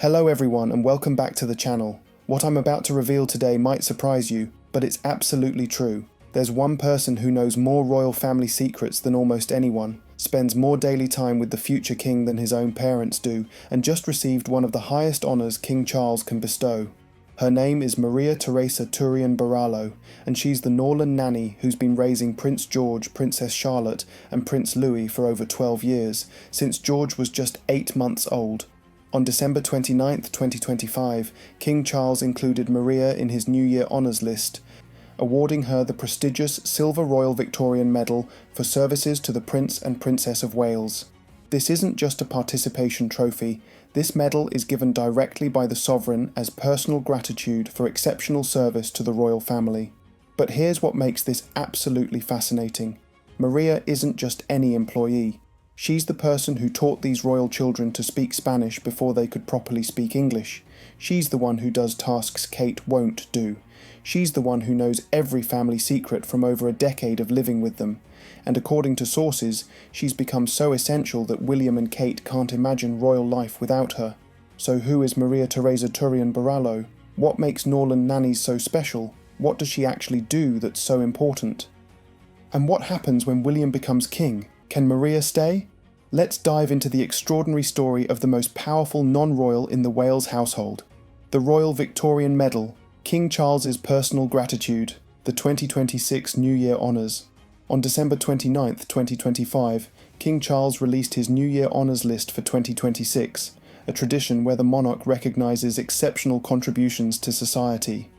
Hello everyone and welcome back to the channel. What I'm about to reveal today might surprise you, but it's absolutely true. There's one person who knows more royal family secrets than almost anyone, spends more daily time with the future king than his own parents do, and just received one of the highest honours King Charles can bestow. Her name is Maria Teresa Turrion Borrallo, and she's the Norland nanny who's been raising Prince George, Princess Charlotte, and Prince Louis for over 12 years, since George was just 8 months old. On December 29, 2025, King Charles included Maria in his New Year Honours list, awarding her the prestigious Silver Royal Victorian Medal for services to the Prince and Princess of Wales. This isn't just a participation trophy. This medal is given directly by the sovereign as personal gratitude for exceptional service to the royal family. But here's what makes this absolutely fascinating. Maria isn't just any employee. She's the person who taught these royal children to speak Spanish before they could properly speak English. She's the one who does tasks Kate won't do. She's the one who knows every family secret from over a decade of living with them. And according to sources, she's become so essential that William and Kate can't imagine royal life without her. So who is Maria Teresa Turrion Borrallo? What makes Norland nannies so special? What does she actually do that's so important? And what happens when William becomes king? Can Maria stay? Let's dive into the extraordinary story of the most powerful non-royal in the Wales household. The Royal Victorian Medal, King Charles's personal gratitude, the 2026 New Year Honours. On December 29, 2025, King Charles released his New Year Honours list for 2026, a tradition where the monarch recognises exceptional contributions to society.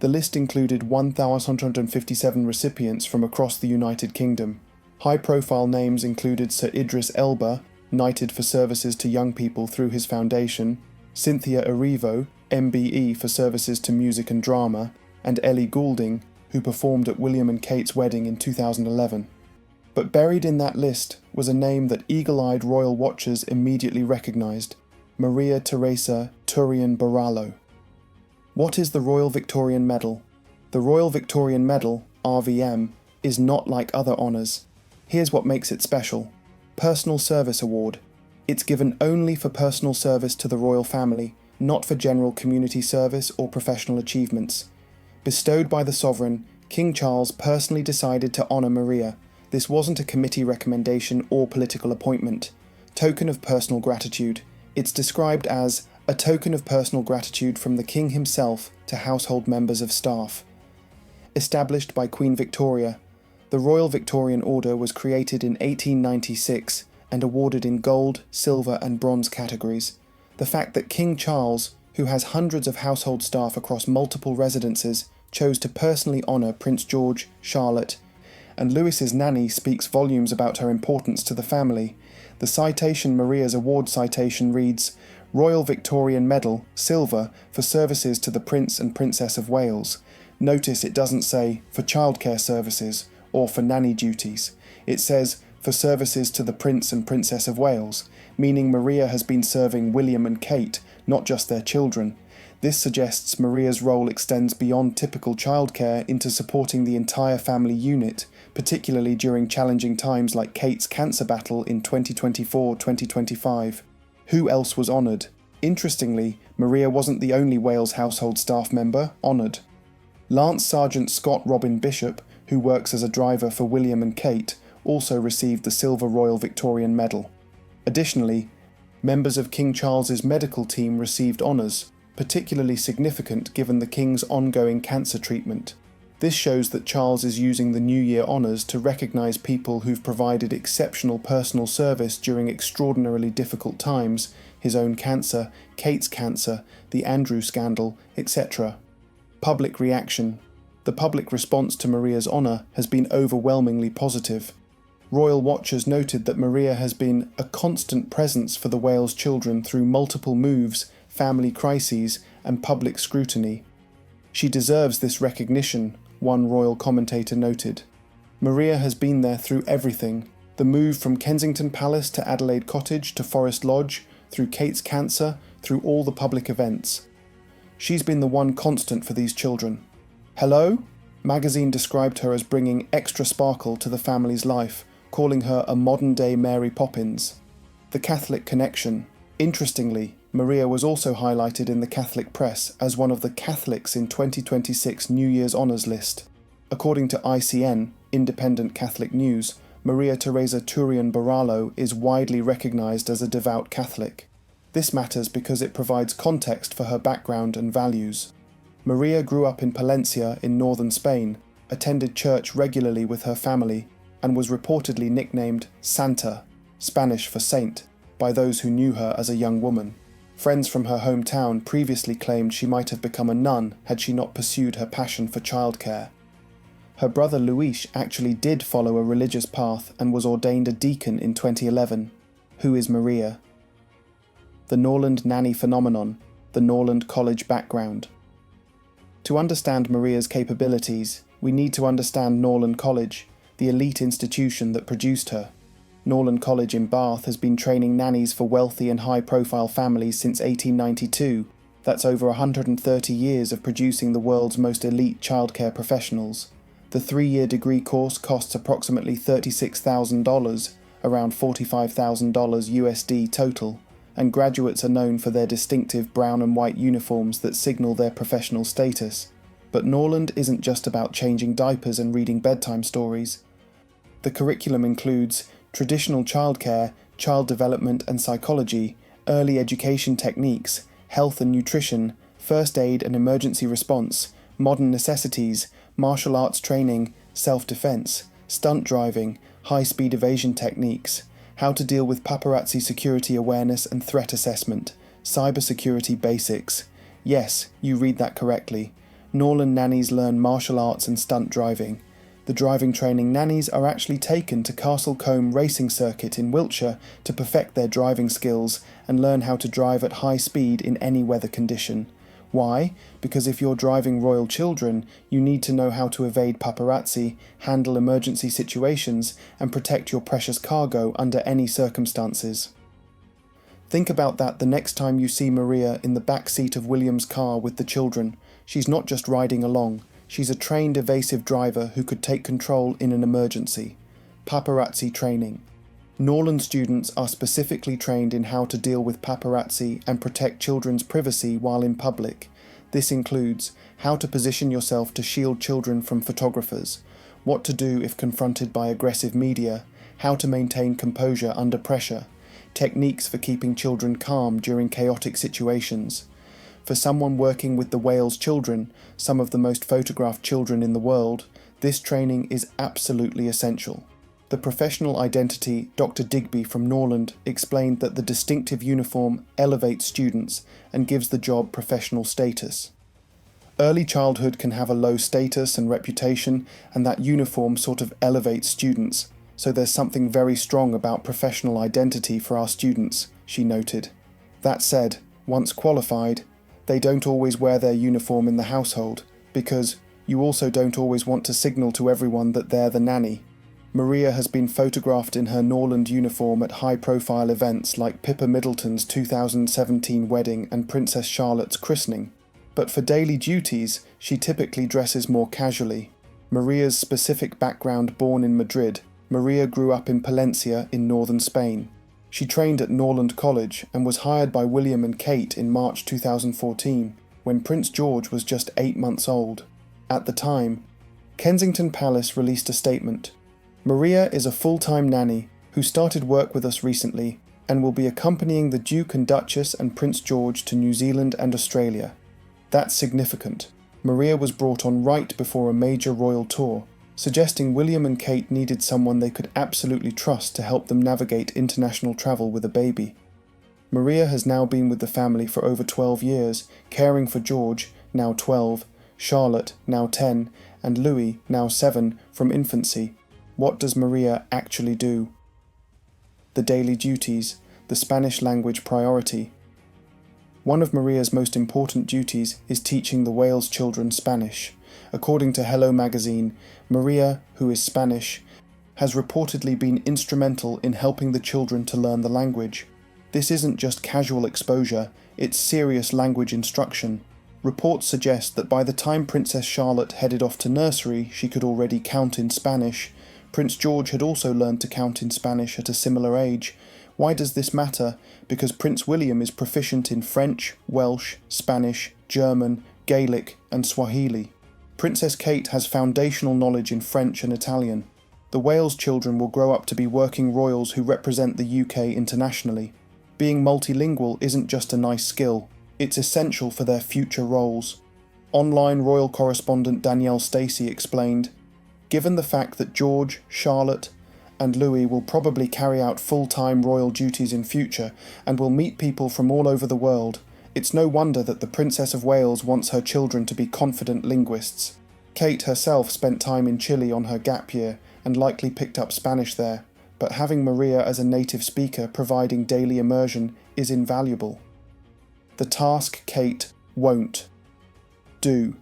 The list included 1,157 recipients from across the United Kingdom. High-profile names included Sir Idris Elba, knighted for services to young people through his foundation, Cynthia Erivo, MBE for services to music and drama, and Ellie Goulding, who performed at William and Kate's wedding in 2011. But buried in that list was a name that eagle-eyed royal watchers immediately recognised: Maria Teresa Turrion Borrallo. What is the Royal Victorian Medal? The Royal Victorian Medal, RVM, is not like other honours. Here's what makes it special. Personal Service Award. It's given only for personal service to the royal family, not for general community service or professional achievements. Bestowed by the sovereign, King Charles personally decided to honour Maria. This wasn't a committee recommendation or political appointment. Token of personal gratitude. It's described as a token of personal gratitude from the King himself to household members of staff. Established by Queen Victoria, the Royal Victorian Order was created in 1896 and awarded in gold, silver and bronze categories. The fact that King Charles, who has hundreds of household staff across multiple residences, chose to personally honour Prince George, Charlotte, and Louis's nanny speaks volumes about her importance to the family. The citation, Maria's award citation, reads, Royal Victorian Medal, Silver, for services to the Prince and Princess of Wales. Notice it doesn't say, for childcare services, or for nanny duties. It says, for services to the Prince and Princess of Wales, meaning Maria has been serving William and Kate, not just their children. This suggests Maria's role extends beyond typical childcare into supporting the entire family unit, particularly during challenging times like Kate's cancer battle in 2024-2025. Who else was honoured? Interestingly, Maria wasn't the only Wales household staff member honoured. Lance Sergeant Scott Robin Bishop, who works as a driver for William and Kate, also received the Silver Royal Victorian Medal. Additionally, members of King Charles's medical team received honours, particularly significant given the King's ongoing cancer treatment. This shows that Charles is using the New Year honours to recognise people who've provided exceptional personal service during extraordinarily difficult times: his own cancer, Kate's cancer, the Andrew scandal, etc. Public reaction. The public response to Maria's honour has been overwhelmingly positive. Royal watchers noted that Maria has been a constant presence for the Wales children through multiple moves, family crises, and public scrutiny. She deserves this recognition, one royal commentator noted. Maria has been there through everything: the move from Kensington Palace to Adelaide Cottage to Forest Lodge, through Kate's cancer, through all the public events. She's been the one constant for these children. Hello? Magazine described her as bringing extra sparkle to the family's life, calling her a modern-day Mary Poppins. The Catholic connection. Interestingly, Maria was also highlighted in the Catholic press as one of the Catholics in 2026 New Year's Honours list. According to ICN, Independent Catholic News, Maria Teresa Turrion Borrallo is widely recognised as a devout Catholic. This matters because it provides context for her background and values. Maria grew up in Palencia in northern Spain, attended church regularly with her family, and was reportedly nicknamed Santa, Spanish for saint, by those who knew her as a young woman. Friends from her hometown previously claimed she might have become a nun had she not pursued her passion for childcare. Her brother Luis actually did follow a religious path and was ordained a deacon in 2011. Who is Maria? The Norland nanny phenomenon, the Norland College background. To understand Maria's capabilities, we need to understand Norland College, the elite institution that produced her. Norland College in Bath has been training nannies for wealthy and high-profile families since 1892. That's over 130 years of producing the world's most elite childcare professionals. The 3-year degree course costs approximately $36,000, around $45,000 USD total, and graduates are known for their distinctive brown and white uniforms that signal their professional status. But Norland isn't just about changing diapers and reading bedtime stories. The curriculum includes traditional childcare, child development and psychology, early education techniques, health and nutrition, first aid and emergency response, modern necessities, martial arts training, self-defense, stunt driving, high-speed evasion techniques, how to deal with paparazzi security awareness and threat assessment, cybersecurity basics. Yes, you read that correctly. Norland nannies learn martial arts and stunt driving. The driving training nannies are actually taken to Castle Combe Racing Circuit in Wiltshire to perfect their driving skills and learn how to drive at high speed in any weather condition. Why? Because if you're driving royal children, you need to know how to evade paparazzi, handle emergency situations, and protect your precious cargo under any circumstances. Think about that the next time you see Maria in the back seat of William's car with the children. She's not just riding along, she's a trained evasive driver who could take control in an emergency. Paparazzi training. Norland students are specifically trained in how to deal with paparazzi and protect children's privacy while in public. This includes how to position yourself to shield children from photographers, what to do if confronted by aggressive media, how to maintain composure under pressure, techniques for keeping children calm during chaotic situations. For someone working with the Wales children, some of the most photographed children in the world, this training is absolutely essential. The professional identity Dr. Digby from Norland explained that the distinctive uniform elevates students and gives the job professional status. Early childhood can have a low status and reputation, and that uniform sort of elevates students, so there's something very strong about professional identity for our students, she noted. That said, once qualified, they don't always wear their uniform in the household, because you also don't always want to signal to everyone that they're the nanny. Maria has been photographed in her Norland uniform at high-profile events like Pippa Middleton's 2017 wedding and Princess Charlotte's christening. But for daily duties, she typically dresses more casually. Maria's specific background: born in Madrid, Maria grew up in Palencia in northern Spain. She trained at Norland College and was hired by William and Kate in March 2014, when Prince George was just 8 months old. At the time, Kensington Palace released a statement. Maria is a full-time nanny who started work with us recently and will be accompanying the Duke and Duchess and Prince George to New Zealand and Australia. That's significant. Maria was brought on right before a major royal tour, suggesting William and Kate needed someone they could absolutely trust to help them navigate international travel with a baby. Maria has now been with the family for over 12 years, caring for George, now 12, Charlotte, now 10, and Louis, now 7, from infancy. What does Maria actually do? The daily duties, the Spanish language priority. One of Maria's most important duties is teaching the Wales children Spanish. According to Hello magazine, Maria, who is Spanish, has reportedly been instrumental in helping the children to learn the language. This isn't just casual exposure, it's serious language instruction. Reports suggest that by the time Princess Charlotte headed off to nursery, she could already count in Spanish. Prince George had also learned to count in Spanish at a similar age, Why does this matter? Because Prince William is proficient in French, Welsh, Spanish, German, Gaelic, and Swahili. Princess Kate has foundational knowledge in French and Italian. The Wales children will grow up to be working royals who represent the UK internationally. Being multilingual isn't just a nice skill, it's essential for their future roles. Online royal correspondent Danielle Stacey explained, "Given the fact that George, Charlotte, and Louis will probably carry out full-time royal duties in future and will meet people from all over the world, it's no wonder that the Princess of Wales wants her children to be confident linguists. Kate herself spent time in Chile on her gap year and likely picked up Spanish there, but having Maria as a native speaker providing daily immersion is invaluable." The task Kate won't do.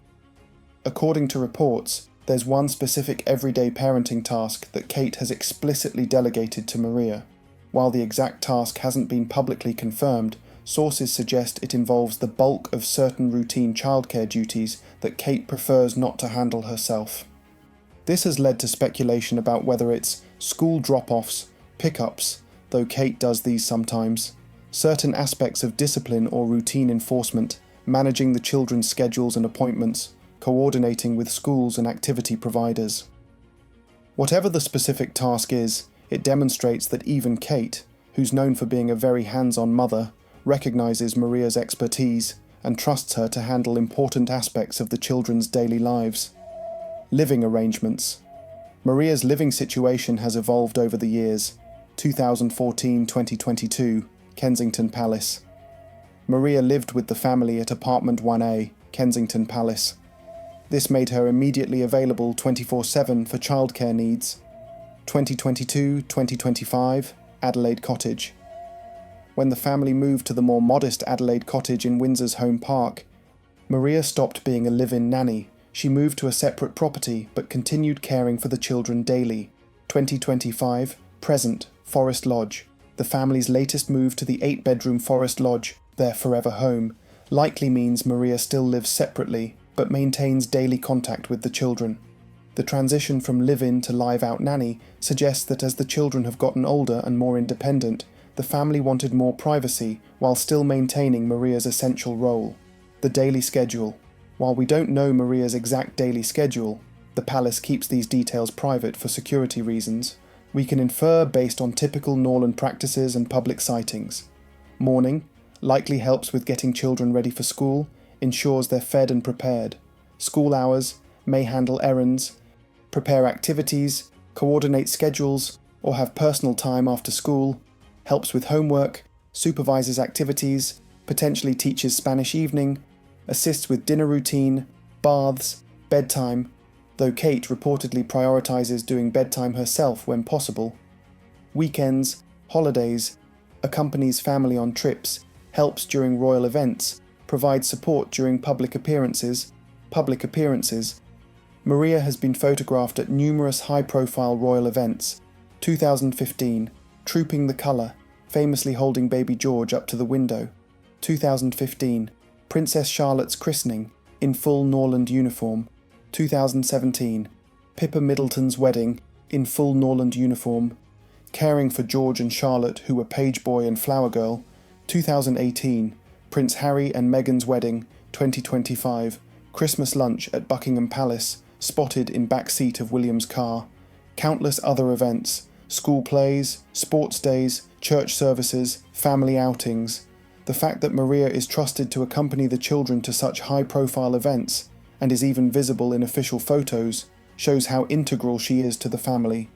According to reports, there's one specific everyday parenting task that Kate has explicitly delegated to Maria. While the exact task hasn't been publicly confirmed, sources suggest it involves the bulk of certain routine childcare duties that Kate prefers not to handle herself. This has led to speculation about whether it's school drop-offs, pickups, though Kate does these sometimes, certain aspects of discipline or routine enforcement, managing the children's schedules and appointments, coordinating with schools and activity providers. Whatever the specific task is, it demonstrates that even Kate, who's known for being a very hands-on mother, recognises Maria's expertise and trusts her to handle important aspects of the children's daily lives. Living arrangements. Maria's living situation has evolved over the years. 2014-2022, Kensington Palace. Maria lived with the family at apartment 1A, Kensington Palace. This made her immediately available 24/7 for childcare needs. 2022-2025, Adelaide Cottage. When the family moved to the more modest Adelaide Cottage in Windsor's home park, Maria stopped being a live-in nanny. She moved to a separate property but continued caring for the children daily. 2025, present, Forest Lodge. The family's latest move to the 8-bedroom Forest Lodge, their forever home, likely means Maria still lives separately but maintains daily contact with the children. The transition from live-in to live-out nanny suggests that as the children have gotten older and more independent, the family wanted more privacy while still maintaining Maria's essential role. The daily schedule. While we don't know Maria's exact daily schedule, the palace keeps these details private for security reasons, we can infer based on typical Norland practices and public sightings. Morning, likely helps with getting children ready for school, ensures they're fed and prepared. School hours, may handle errands, prepare activities, coordinate schedules, or have personal time after school, helps with homework, supervises activities, potentially teaches Spanish evening, assists with dinner routine, baths, bedtime, though Kate reportedly prioritises doing bedtime herself when possible. Weekends, holidays, accompanies family on trips, helps during royal events, provides support during public appearances. Maria has been photographed at numerous high-profile royal events. 2015, Trooping the Colour, famously holding baby George up to the window. 2015, Princess Charlotte's christening, in full Norland uniform. 2017, Pippa Middleton's wedding, in full Norland uniform. Caring for George and Charlotte, who were page boy and flower girl. 2018, Prince Harry and Meghan's wedding, 2025, Christmas lunch at Buckingham Palace, spotted in back seat of William's car. Countless other events, school plays, sports days, church services, family outings. The fact that Maria is trusted to accompany the children to such high-profile events, and is even visible in official photos, shows how integral she is to the family.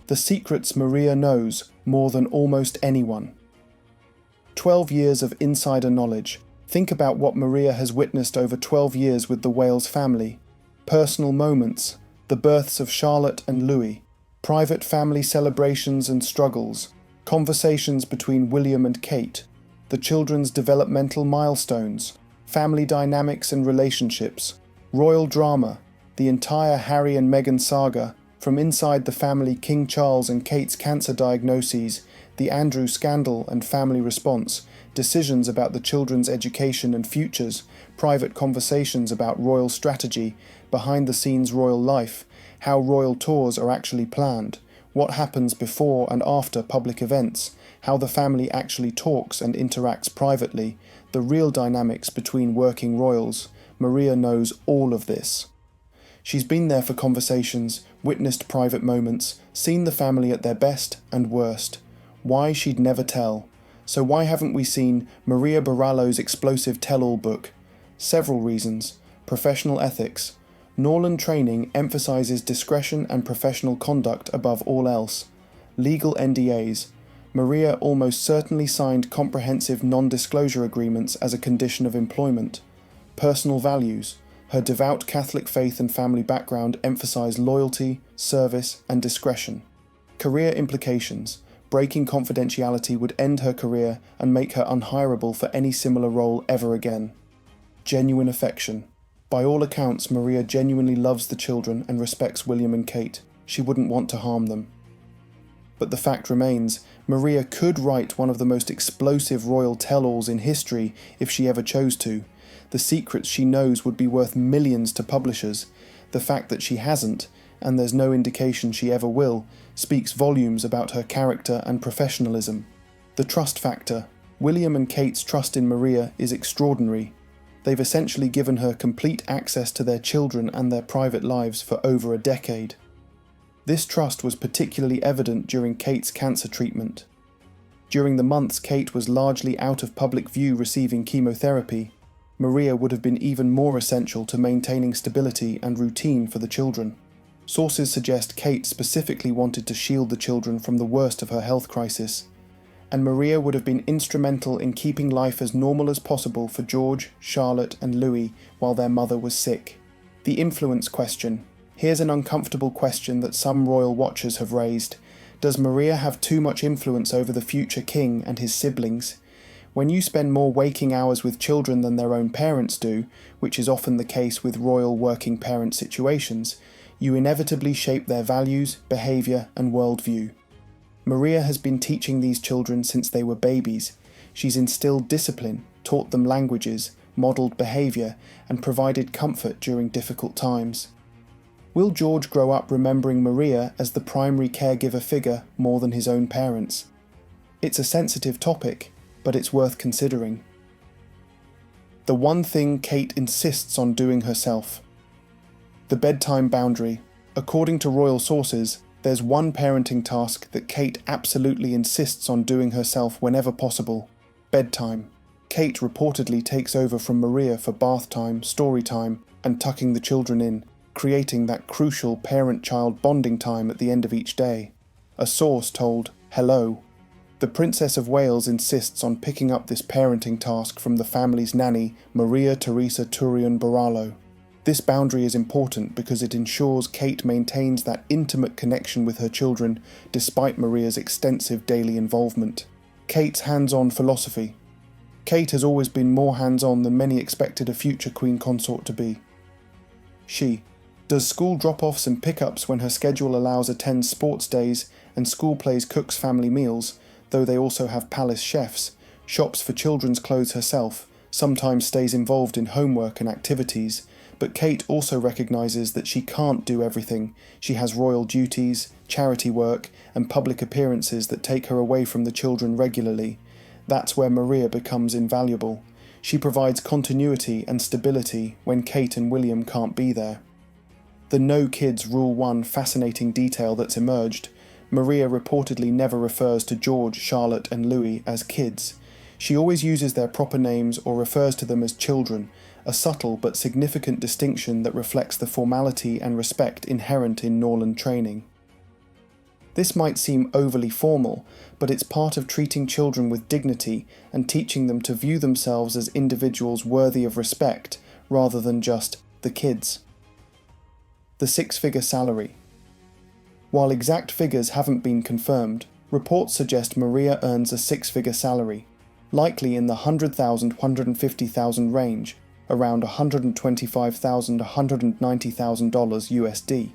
The secrets Maria knows more than almost anyone. 12 years of insider knowledge. Think about what Maria has witnessed over 12 years with the Wales family. Personal moments, the births of Charlotte and Louis, private family celebrations and struggles, conversations between William and Kate, the children's developmental milestones, family dynamics and relationships, royal drama, the entire Harry and Meghan saga, from inside the family King Charles and Kate's cancer diagnoses, the Andrew scandal and family response, decisions about the children's education and futures, private conversations about royal strategy, behind-the-scenes royal life, how royal tours are actually planned, what happens before and after public events, how the family actually talks and interacts privately, the real dynamics between working royals. Maria knows all of this. She's been there for conversations, witnessed private moments, seen the family at their best and worst. Why, she'd never tell. So why haven't we seen Maria Borrallo's explosive tell-all book? Several reasons. Professional ethics. Norland training emphasizes discretion and professional conduct above all else. Legal NDAs. Maria almost certainly signed comprehensive non-disclosure agreements as a condition of employment. Personal values. Her devout Catholic faith and family background emphasize loyalty, service, and discretion. Career implications. Breaking confidentiality would end her career and make her unhireable for any similar role ever again. Genuine affection. By all accounts, Maria genuinely loves the children and respects William and Kate. She wouldn't want to harm them. But the fact remains, Maria could write one of the most explosive royal tell-alls in history if she ever chose to. The secrets she knows would be worth millions to publishers. The fact that she hasn't, and there's no indication she ever will, speaks volumes about her character and professionalism. The trust factor. William and Kate's trust in Maria is extraordinary. They've essentially given her complete access to their children and their private lives for over a decade. This trust was particularly evident during Kate's cancer treatment. During the months Kate was largely out of public view receiving chemotherapy, Maria would have been even more essential to maintaining stability and routine for the children. Sources suggest Kate specifically wanted to shield the children from the worst of her health crisis, and Maria would have been instrumental in keeping life as normal as possible for George, Charlotte, and Louis while their mother was sick. The influence question. Here's an uncomfortable question that some royal watchers have raised. Does Maria have too much influence over the future king and his siblings? When you spend more waking hours with children than their own parents do, which is often the case with royal working parent situations, you inevitably shape their values, behaviour, and worldview. Maria has been teaching these children since they were babies. She's instilled discipline, taught them languages, modelled behaviour, and provided comfort during difficult times. Will George grow up remembering Maria as the primary caregiver figure more than his own parents? It's a sensitive topic, but it's worth considering. The one thing Kate insists on doing herself. The bedtime boundary. According to royal sources, there's one parenting task that Kate absolutely insists on doing herself whenever possible: bedtime. Kate reportedly takes over from Maria for bath time, story time, and tucking the children in, creating that crucial parent-child bonding time at the end of each day. A source told Hello. The Princess of Wales insists on picking up this parenting task from the family's nanny, Maria Teresa Turrion Borrallo. This boundary is important because it ensures Kate maintains that intimate connection with her children despite Maria's extensive daily involvement. Kate's hands-on philosophy. Kate has always been more hands-on than many expected a future queen consort to be. She does school drop-offs and pick-ups when her schedule allows, attends sports days and school plays, cooks family meals, though they also have palace chefs, shops for children's clothes herself, sometimes stays involved in homework and activities. But Kate also recognises that she can't do everything. She has royal duties, charity work, and public appearances that take her away from the children regularly. That's where Maria becomes invaluable. She provides continuity and stability when Kate and William can't be there. The no kids rule one fascinating detail that's emerged. Maria reportedly never refers to George, Charlotte, and Louis as kids. She always uses their proper names or refers to them as children, a subtle but significant distinction that reflects the formality and respect inherent in Norland training. This might seem overly formal, but it's part of treating children with dignity and teaching them to view themselves as individuals worthy of respect, rather than just the kids. The six-figure salary. While exact figures haven't been confirmed, reports suggest Maria earns a six-figure salary, likely in the $100,000 to $150,000 range, around $125,000 to $190,000 USD.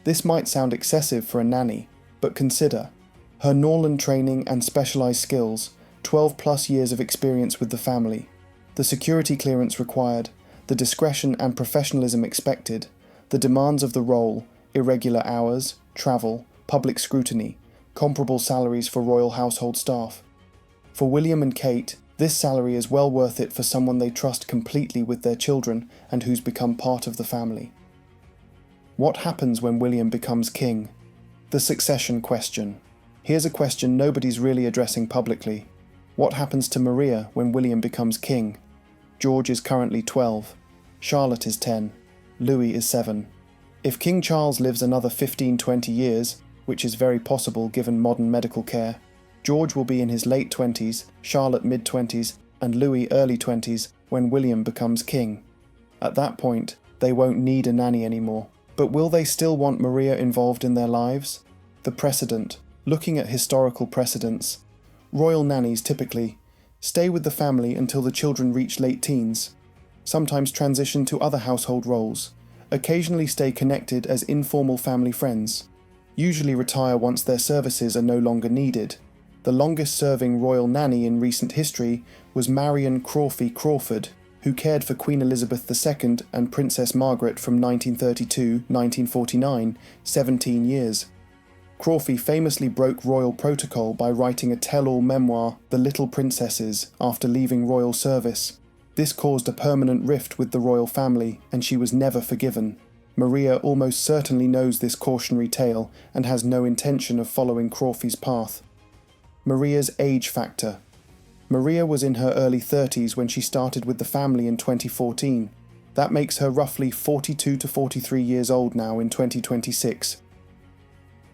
This might sound excessive for a nanny, but consider her Norland training and specialised skills, 12 plus years of experience with the family, the security clearance required, the discretion and professionalism expected, the demands of the role, irregular hours, travel, public scrutiny, comparable salaries for royal household staff. For William and Kate, this salary is well worth it for someone they trust completely with their children and who's become part of the family. What happens when William becomes king? The succession question. Here's a question nobody's really addressing publicly. What happens to Maria when William becomes king? George is currently 12. Charlotte is 10. Louis is 7. If King Charles lives another 15-20 years, which is very possible given modern medical care, George will be in his late 20s, Charlotte mid-20s, and Louis early 20s when William becomes king. At that point, they won't need a nanny anymore. But will they still want Maria involved in their lives? The precedent. Looking at historical precedents, royal nannies typically stay with the family until the children reach late teens, sometimes transition to other household roles, occasionally stay connected as informal family friends, usually retire once their services are no longer needed. The longest-serving royal nanny in recent history was Marion Crawford, who cared for Queen Elizabeth II and Princess Margaret from 1932-1949, 17 years. Crawford famously broke royal protocol by writing a tell-all memoir, The Little Princesses, after leaving royal service. This caused a permanent rift with the royal family, and she was never forgiven. Maria almost certainly knows this cautionary tale and has no intention of following Crawford's path. Maria's age factor. Maria was in her early 30s when she started with the family in 2014. That makes her roughly 42 to 43 years old now in 2026.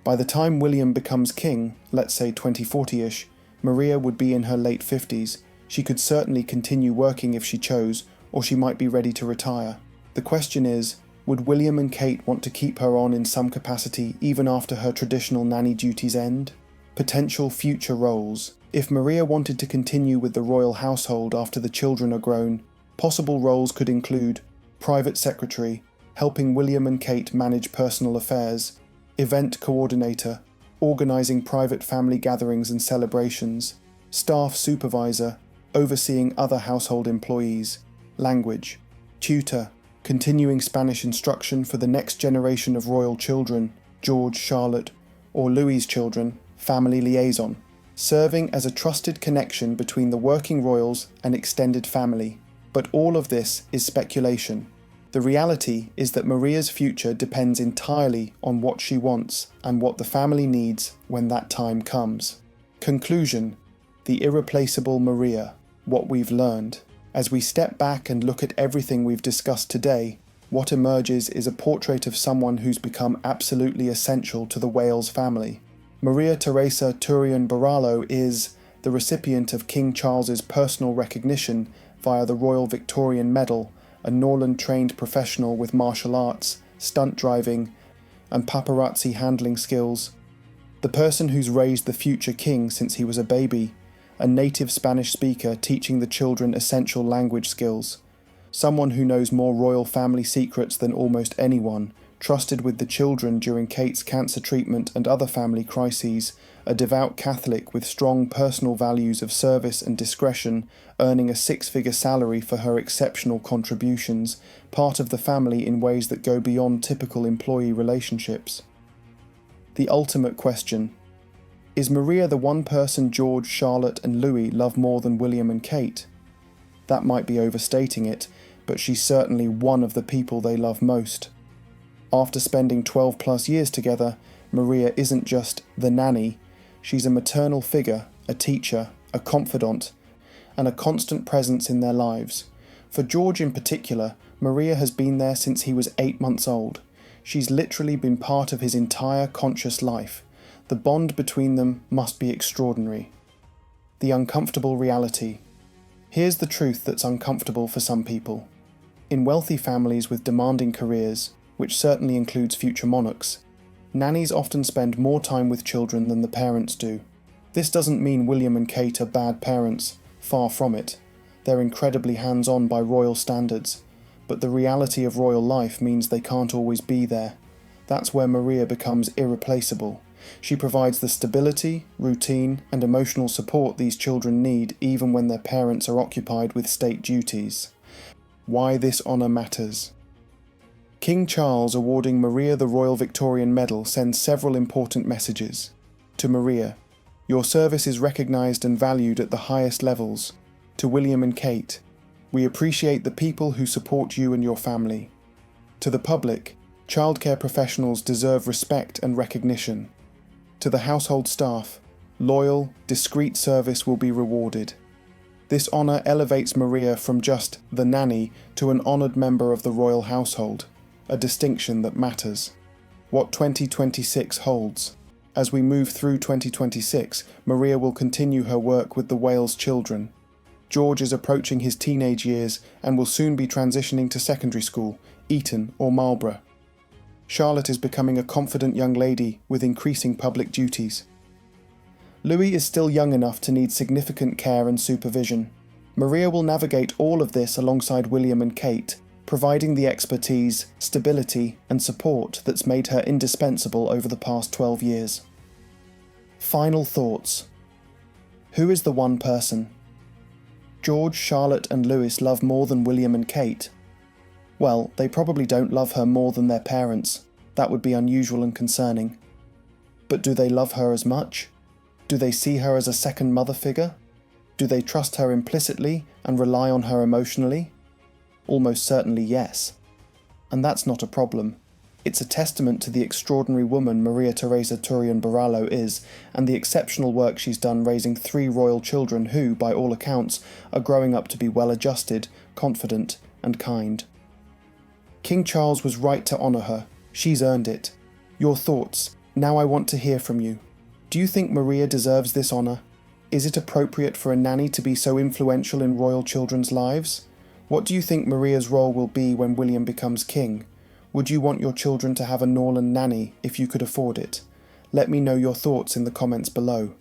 By the time William becomes king, let's say 2040-ish, Maria would be in her late 50s. She could certainly continue working if she chose, or she might be ready to retire. The question is, would William and Kate want to keep her on in some capacity even after her traditional nanny duties end? Potential future roles. If Maria wanted to continue with the royal household after the children are grown, possible roles could include private secretary, helping William and Kate manage personal affairs, event coordinator, organising private family gatherings and celebrations, staff supervisor, overseeing other household employees, language, tutor, continuing Spanish instruction for the next generation of royal children, George, Charlotte, or Louis's children, family liaison, serving as a trusted connection between the working royals and extended family. But all of this is speculation. The reality is that Maria's future depends entirely on what she wants and what the family needs when that time comes. Conclusion: the irreplaceable Maria, what we've learned. As we step back and look at everything we've discussed today, what emerges is a portrait of someone who's become absolutely essential to the Wales family. Maria Teresa Turrion Borrallo is the recipient of King Charles's personal recognition via the Royal Victorian Medal, a Norland-trained professional with martial arts, stunt driving, and paparazzi handling skills. The person who's raised the future king since he was a baby, a native Spanish speaker teaching the children essential language skills. Someone who knows more royal family secrets than almost anyone, trusted with the children during Kate's cancer treatment and other family crises, a devout Catholic with strong personal values of service and discretion, earning a 6-figure salary for her exceptional contributions, part of the family in ways that go beyond typical employee relationships. The ultimate question: is Maria the one person George, Charlotte and Louis love more than William and Kate? That might be overstating it, but she's certainly one of the people they love most. After spending 12 plus years together, Maria isn't just the nanny, she's a maternal figure, a teacher, a confidant, and a constant presence in their lives. For George in particular, Maria has been there since he was 8 months old. She's literally been part of his entire conscious life. The bond between them must be extraordinary. The uncomfortable reality. Here's the truth that's uncomfortable for some people. In wealthy families with demanding careers, which certainly includes future monarchs, nannies often spend more time with children than the parents do. This doesn't mean William and Kate are bad parents, far from it. They're incredibly hands-on by royal standards, but the reality of royal life means they can't always be there. That's where Maria becomes irreplaceable. She provides the stability, routine, and emotional support these children need even when their parents are occupied with state duties. Why this honour matters. King Charles awarding Maria the Royal Victorian Medal sends several important messages. To Maria, your service is recognised and valued at the highest levels. To William and Kate, we appreciate the people who support you and your family. To the public, childcare professionals deserve respect and recognition. To the household staff, loyal, discreet service will be rewarded. This honour elevates Maria from just the nanny to an honoured member of the royal household, a distinction that matters. What 2026 holds. As we move through 2026, Maria will continue her work with the Wales children. George is approaching his teenage years and will soon be transitioning to secondary school, Eton or Marlborough. Charlotte is becoming a confident young lady with increasing public duties. Louis is still young enough to need significant care and supervision. Maria will navigate all of this alongside William and Kate, providing the expertise, stability, and support that's made her indispensable over the past 12 years. Final thoughts. Who is the one person? George, Charlotte, and Louis love more than William and Kate. Well, they probably don't love her more than their parents. That would be unusual and concerning. But do they love her as much? Do they see her as a second mother figure? Do they trust her implicitly and rely on her emotionally? Almost certainly yes. And that's not a problem. It's a testament to the extraordinary woman Maria Teresa Turrion Borrallo is, and the exceptional work she's done raising 3 royal children who, by all accounts, are growing up to be well-adjusted, confident, and kind. King Charles was right to honour her. She's earned it. Your thoughts. Now I want to hear from you. Do you think Maria deserves this honour? Is it appropriate for a nanny to be so influential in royal children's lives? What do you think Maria's role will be when William becomes king? Would you want your children to have a Norland nanny if you could afford it? Let me know your thoughts in the comments below.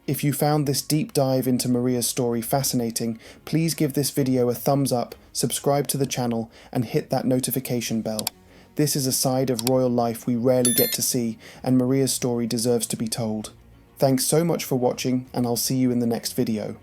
If you found this deep dive into Maria's story fascinating, please give this video a thumbs up, subscribe to the channel, and hit that notification bell. This is a side of royal life we rarely get to see, and Maria's story deserves to be told. Thanks so much for watching, and I'll see you in the next video.